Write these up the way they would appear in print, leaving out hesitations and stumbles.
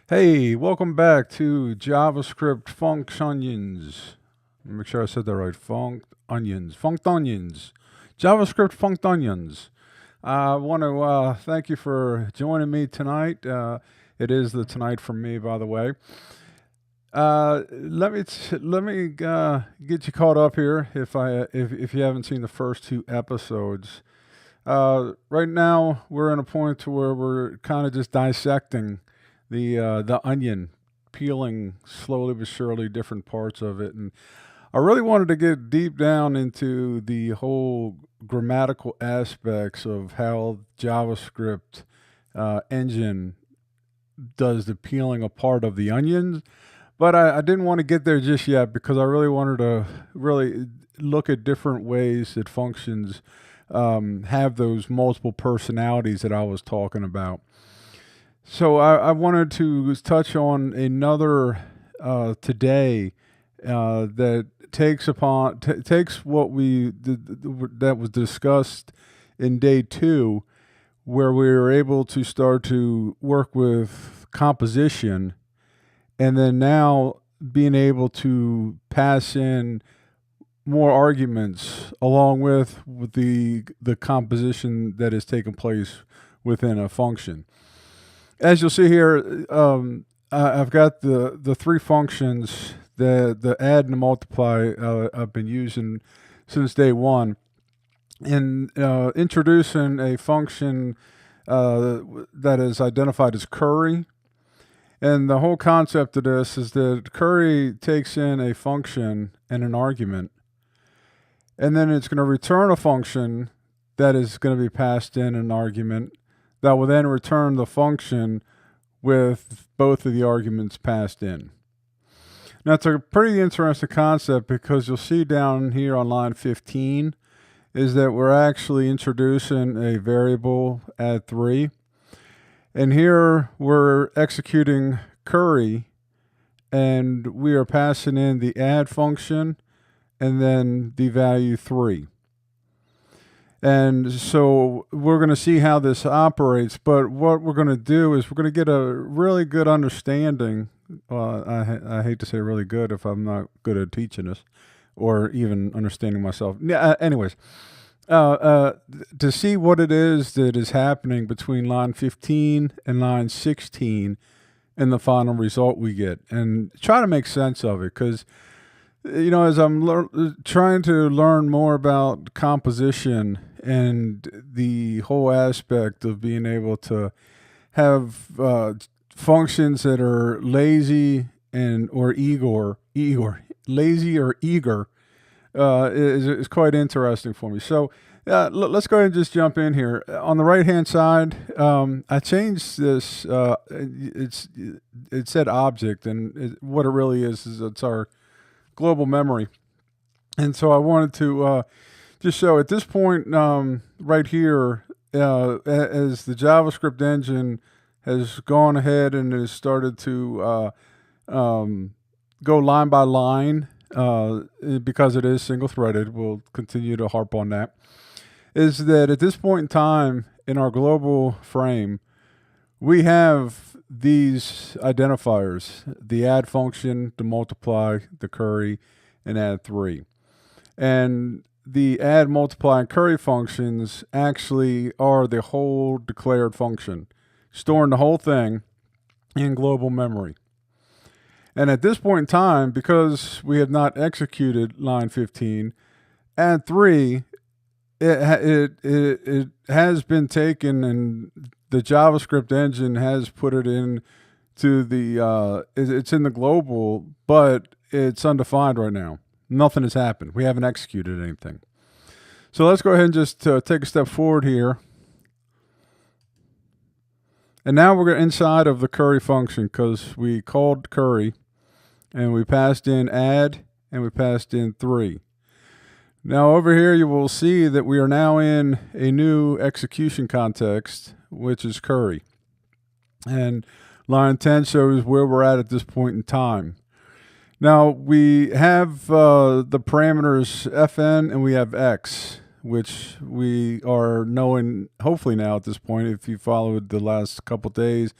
Hey, welcome back to JavaScript Funct-on-ions. Make sure I said that right. Funct-onions. Funct-onions. JavaScript Funct-onions. I want to thank you for joining me tonight. It is the tonight for me, by the way. Let me get you caught up here if you haven't seen the first two episodes. Right now, we're in a point to where we're kind of just dissecting the onion, peeling slowly but surely different parts of it, and I really wanted to get deep down into the whole grammatical aspects of how JavaScript engine does the peeling apart of the onions. But I didn't want to get there just yet because I really wanted to really look at different ways that functions have those multiple personalities that I was talking about. So I wanted to touch on another today that takes what that was discussed in day two, where we were able to start to work with composition, and then now being able to pass in more arguments along with the composition that is taking place within a function. As you'll see here, I've got the three functions, the add and the multiply I've been using since day one. In introducing a function that is identified as curry. And the whole concept of this is that curry takes in a function and an argument, and then it's going to return a function that is going to be passed in an argument that will then return the function with both of the arguments passed in. Now, it's a pretty interesting concept because you'll see down here on line 15 is that we're actually introducing a variable add3. And here we're executing curry, and we are passing in the add function and then the value 3. And so we're going to see how this operates, but what we're going to do is we're going to get a really good understanding. I hate to say really good if I'm not good at teaching this or even understanding myself. Anyways, to see what it is that is happening between line 15 and line 16 and the final result we get, and try to make sense of it, because as I'm trying to learn more about composition and the whole aspect of being able to have functions that are lazy or lazy or eager, is quite interesting for me. So let's go ahead and just jump in here. On the right hand side, I changed this. It said object, and what it really is it's our global memory. And so I wanted to just show at this point right here, as the JavaScript engine has gone ahead and has started to go line by line, because it is single threaded, we'll continue to harp on that, is that at this point in time in our global frame, we have these identifiers, the add function, the multiply, the curry, and add3. And the add, multiply, and curry functions actually are the whole declared function, storing the whole thing in global memory. And at this point in time, because we have not executed line 15, add3, it has been taken, and the JavaScript engine has put it in to it's in the global, but it's undefined right now. Nothing has happened. We haven't executed anything. So let's go ahead and just take a step forward here. And now we're inside of the curry function, because we called curry and we passed in add and we passed in 3. Now over here you will see that we are now in a new execution context, which is curry. And line 10 shows where we're at this point in time. Now we have the parameters fn and we have x, which we are knowing hopefully now at this point, if you followed the last couple days,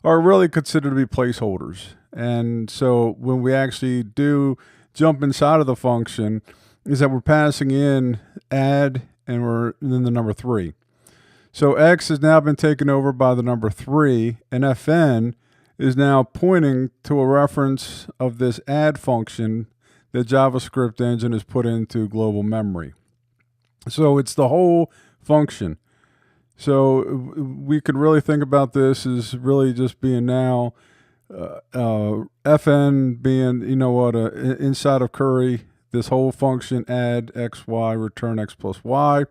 are really considered to be placeholders. And so when we actually do jump inside of the function, is that we're passing in add and then the number 3. So x has now been taken over by the number 3, and fn is now pointing to a reference of this add function that JavaScript engine has put into global memory. So it's the whole function. So we could really think about this as really just being now fn being, inside of curry, this whole function add xy, return x plus y,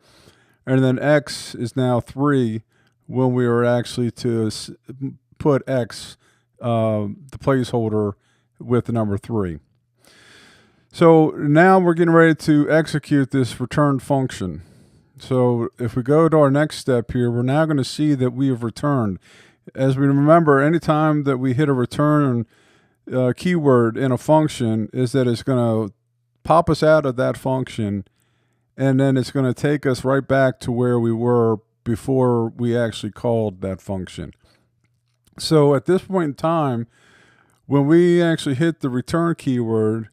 and then x is now 3 when we are actually to put x, the placeholder, with the number 3. So now we're getting ready to execute this return function. So if we go to our next step here, we're now going to see that we have returned. As we remember, anytime that we hit a return keyword in a function, is that it's going to pop us out of that function, and then it's going to take us right back to where we were before we actually called that function. So at this point in time, when we actually hit the return keyword,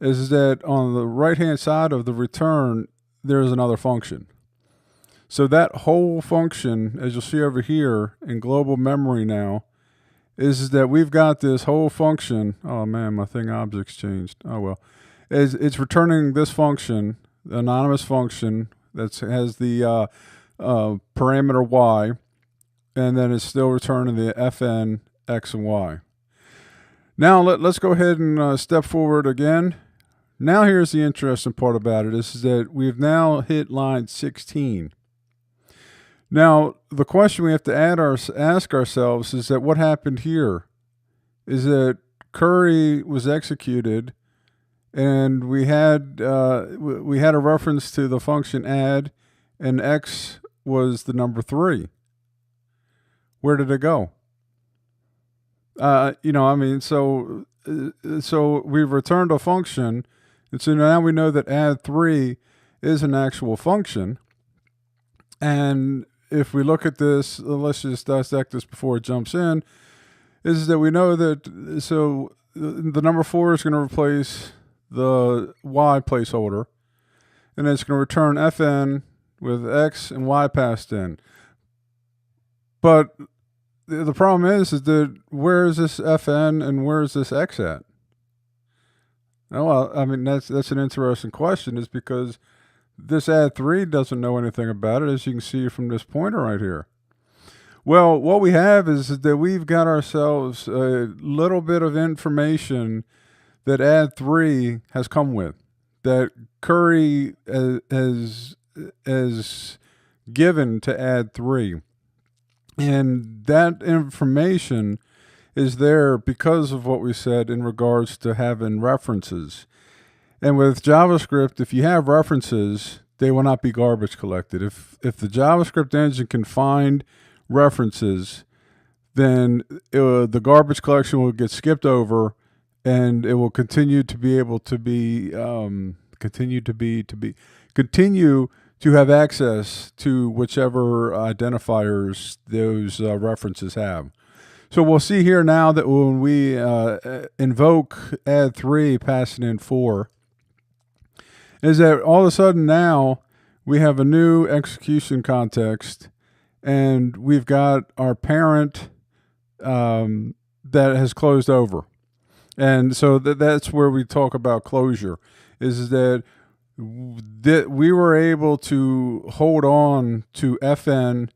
is that on the right-hand side of the return, there's another function. So that whole function, as you'll see over here in global memory now, is that we've got this whole function. Oh man, my thing objects changed. Oh well. It's returning this function, the anonymous function that has the parameter y, and then it's still returning the fn, x, and y. Now let's go ahead and step forward again. Now here's the interesting part about it, is that we've now hit line 16. Now, the question we have to ask ourselves is that what happened here is that curry was executed, and we had a reference to the function add, and x was the number 3. Where did it go? So we've returned a function, and so now we know that add 3 is an actual function. And if we look at this, let's just dissect this before it jumps in, is that we know that, so the number 4 is going to replace the y placeholder, and it's going to return fn with x and y passed in. But the problem is that where is this fn and where is this x at? Well, I mean, that's an interesting question, is because this add 3 doesn't know anything about it, as you can see from this pointer right here. Well, what we have is that we've got ourselves a little bit of information that add 3 has come with, that curry has given to add 3. And that information is there because of what we said in regards to having references. And with JavaScript, if you have references, they will not be garbage collected. If the JavaScript engine can find references, then the garbage collection will get skipped over, and it will continue to be able to be continue to have access to whichever identifiers those references have. So we'll see here now that when we invoke add 3 passing in 4, is that all of a sudden now we have a new execution context, and we've got our parent that has closed over. And so that's where we talk about closure, is that we were able to hold on to fn,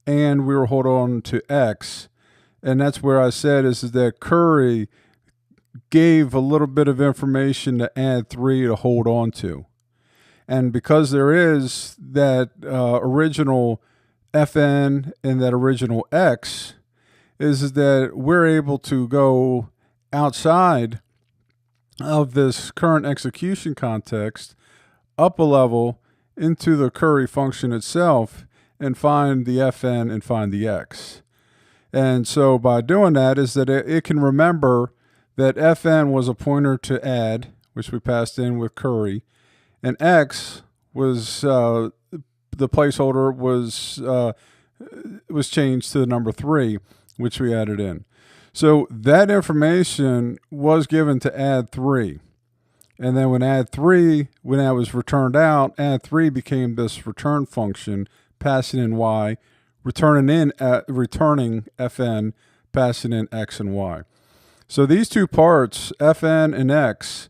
and we were hold on to x. And that's where I said is that curry gave a little bit of information to add 3 to hold on to. And because there is that original fn and that original x, is that we're able to go outside of this current execution context, up a level into the curry function itself, and find the fn and find the x. And so by doing that is that it can remember that fn was a pointer to add, which we passed in with curry, and x was the placeholder was changed to the number 3, which we added in. So that information was given to add 3. And then when add 3, when that was returned out, add 3 became this return function, passing in y, returning fn, passing in x and y. So these two parts, fn and x,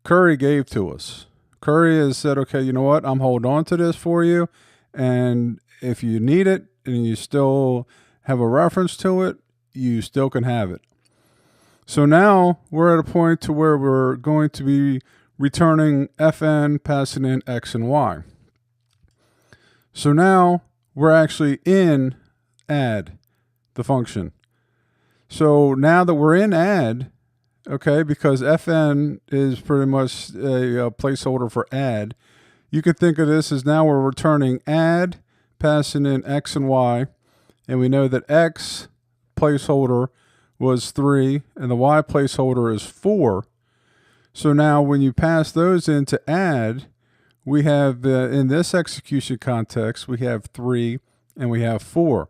Curry gave to us. Curry has said, okay, you know what? I'm holding on to this for you. And if you need it and you still have a reference to it, you still can have it. So now we're at a point to where we're going to be returning fn, passing in x and y. So now we're actually in add, the function. So now that we're in add, okay, because fn is pretty much a placeholder for add, you can think of this as now we're returning add, passing in x and y, and we know that x placeholder was 3 and the y placeholder is 4. So now when you pass those into add, we have in this execution context, we have 3 and we have 4.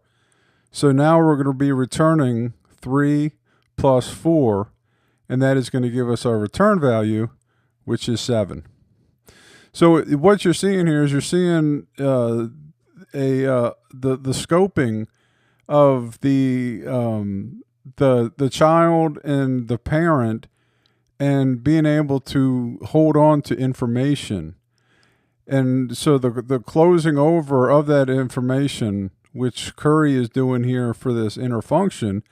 So now we're going to be returning 3 plus 4, and that is going to give us our return value, which is 7. So what you're seeing here is you're seeing the scoping of the child and the parent, and being able to hold on to information. And so the closing over of that information, which Curry is doing here for this inner function,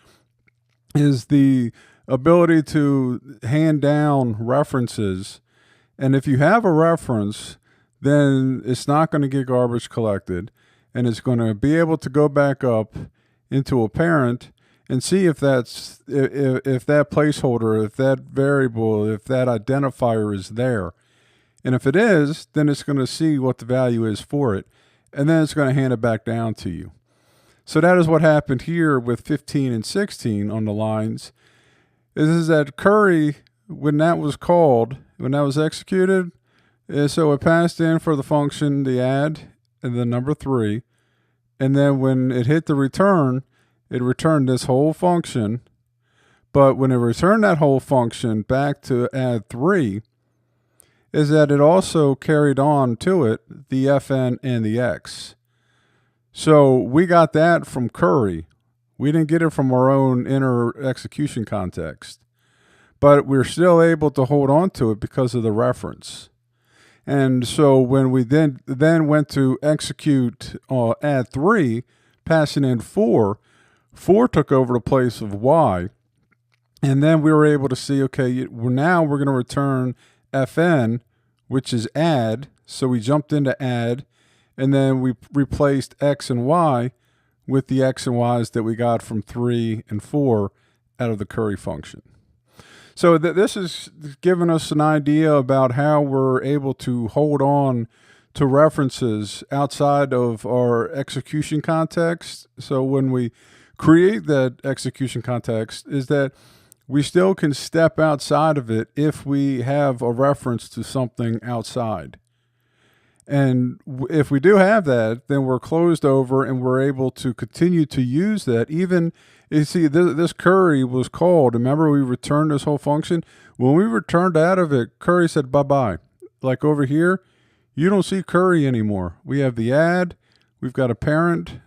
is the ability to hand down references. And if you have a reference, then it's not going to get garbage collected, and it's going to be able to go back up into a parent and see if that's if that placeholder, if that variable, if that identifier is there. And if it is, then it's going to see what the value is for it, and then it's going to hand it back down to you. So that is what happened here with 15 and 16 on the lines, is that Curry, when that was called, when that was executed, so it passed in for the function, the add, and the number 3, and then when it hit the return, it returned this whole function. But when it returned that whole function back to add 3, is that it also carried on to it the fn and the x. So we got that from Curry. We didn't get it from our own inner execution context, but we're still able to hold on to it because of the reference. And so when we then went to execute add 3, passing in 4 took over the place of y. And then we were able to see, okay, now we're going to return fn, which is add. So we jumped into add, and then we replaced x and y with the x and y's that we got from 3 and 4 out of the Curry function. So this is giving us an idea about how we're able to hold on to references outside of our execution context. So when we create that execution context, is that we still can step outside of it if we have a reference to something outside. And if we do have that, then we're closed over and we're able to continue to use that. Even, you see, this Curry was called. Remember, we returned this whole function. When we returned out of it, Curry said bye-bye. Like over here, you don't see Curry anymore. We have the add, we've got a parent,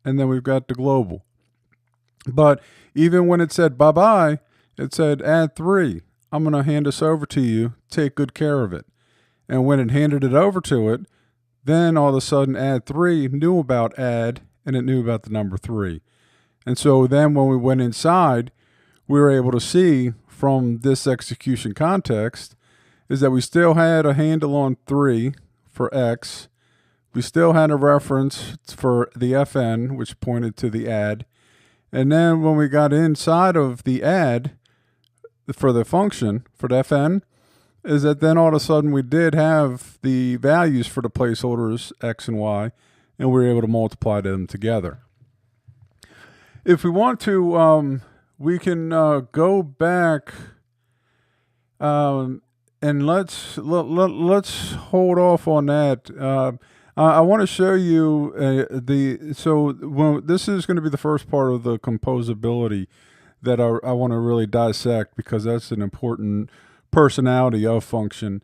and then we've got the global. But even when it said bye-bye, it said add 3. I'm going to hand this over to you. Take good care of it. And when it handed it over to it, then all of a sudden add 3 knew about add, and it knew about the number 3. And so then when we went inside, we were able to see from this execution context is that we still had a handle on 3 for x. We still had a reference for the fn, which pointed to the add. And then when we got inside of the add for the function, for the fn, is that then all of a sudden we did have the values for the placeholders x and y, and we were able to multiply them together. If we want to, we can go back and let's hold off on that. I want to show you this is going to be the first part of the composability that I want to really dissect, because that's an important personality of function.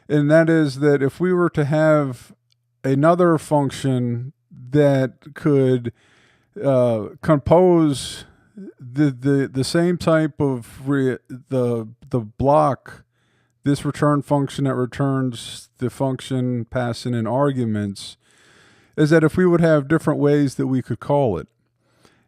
And that is that if we were to have another function that could compose the same type of the block, this return function that returns the function passing in arguments, is that if we would have different ways that we could call it.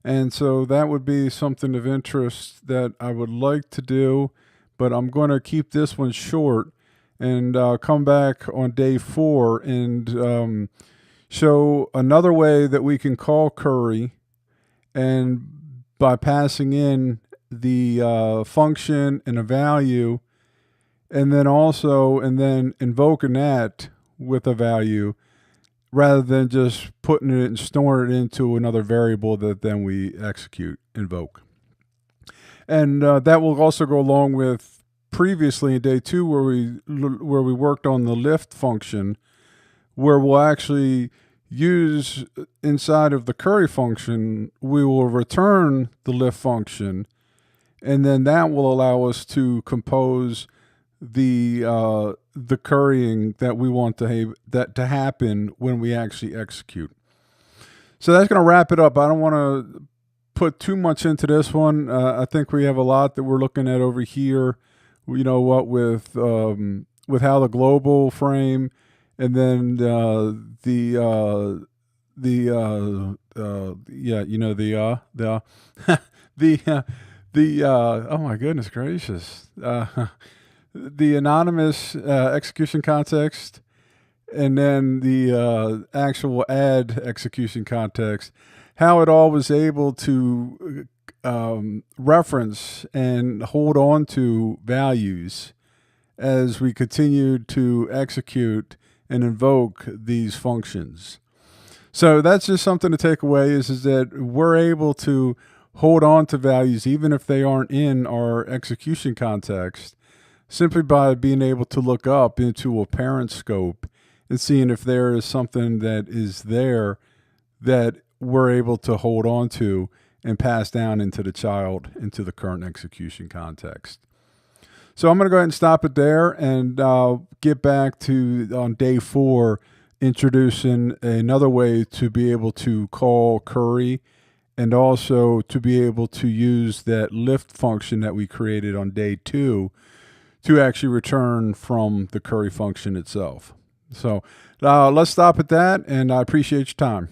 And so that would be something of interest that I would like to do, but I'm going to keep this one short and come back on day 4 and show another way that we can call curry, and by passing in the function and a value, and then invoking that with a value, rather than just putting it and storing it into another variable that then we invoke. And that will also go along with previously in day 2 where we worked on the lift function, where we'll actually use inside of the curry function, we will return the lift function, and then that will allow us to compose the currying that we want to happen when we actually execute. So that's going to wrap it up. I don't want to put too much into this one. I think we have a lot that we're looking at over here. You know what, with how the global frame, and then the oh my goodness gracious, the anonymous execution context, and then the actual add execution context, how it all was able to reference and hold on to values as we continued to execute and invoke these functions. So that's just something to take away, is that we're able to hold on to values even if they aren't in our execution context, simply by being able to look up into a parent scope and seeing if there is something that is there that we're able to hold on to and pass down into the child, into the current execution context. So I'm going to go ahead and stop it there and get back to, on day 4, introducing another way to be able to call curry, and also to be able to use that lift function that we created on day 2 to actually return from the curry function itself. So let's stop at that, and I appreciate your time.